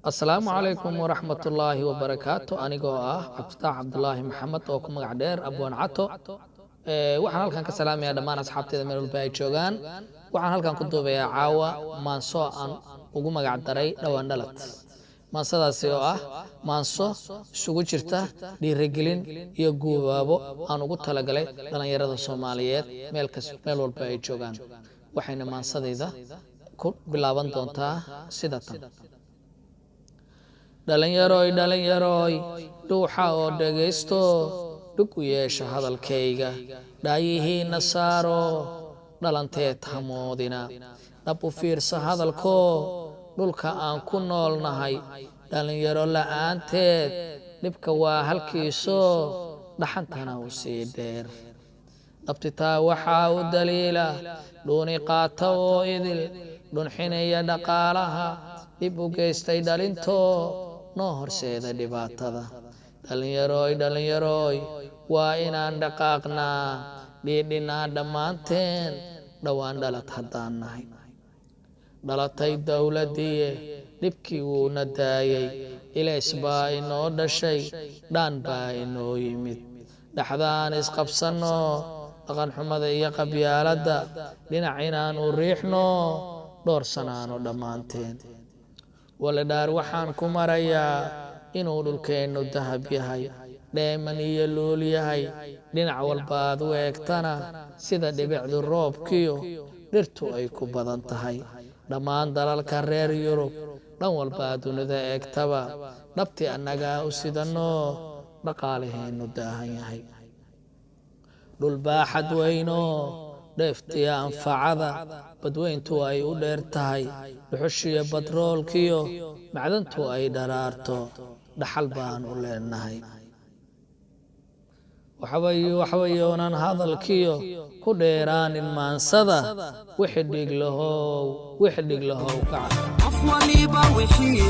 السلام عليكم ورحمة الله وبركاته. أنا عبدالله عبد الله محمد oo ku magac dheer Abwan Cato. Waxaan halkan ka salaamayaa dhammaan asxaabteeda meel walba ay joogaan. Waxaan halkan ku duubayaa caawa maanso aan ugu magac daray dhawaan dhalad. Maansadaasi oo ah maanso isugu jirta dhiirigelin iyo guubaabo aan ugu talagalay dhalinyarada Soomaaliyeed meel walba ay joogaan. Waxayna maansadayda ku bilaaban doontaa sida tan. dhalinyaroy dhuuxa oo dhageysto dhug u yeesha hadalkayga dhaayihiina saaro dhalanteed hamoodina dhab u fiirsa hadalko dhulka aan ku noolnahay dhalinyaro la'aanteed dhibka waa halkiiso dhaxantana u sii dheer dhabtitaa waxaa u daliila dhuuni qaata oo idil dhunxinaya dhaqaalaha dib u geystay dhalinto noo horseeda dhibaatada dhalinyaroy waa inaan dhaqaaqnaa dhiidhinaa dhammaanteen dhawaan dhalad haddaan nahay dhalatay dowladdiiye dhibkii wuuna daayay ilays baa inoo dhashay dhaan baa inoo yimid dhaxdaan isqabsanno dhaqanxumada iyo qabyaaladda dhinac inaan u riixno dhowr sanaano dhammaanteen waladhaar waxaan ku marayaa inuu dhulkeennu dahab yahay dheeman iyo luul yahay dhinac walbaad u eegtana sida dhibicdu roobkiyo dhirtu ay ku badan tahay dhammaan dalalka reer Yurub dhan walbaa dunida eegtaba dhabti annagaa u sidanno dhaqaalaheennu daahan yahay dhul baaxad weyno dheeftiya anfacada badweyntu ay u dheer tahay dhuxushiyo batroolkiyo macdantu ay dharaarto dhaxal baan u leenahay waxbayoonan hadalkiyo ku dheeraanin maansada wixii dhig lahow kaca afwaliba wixii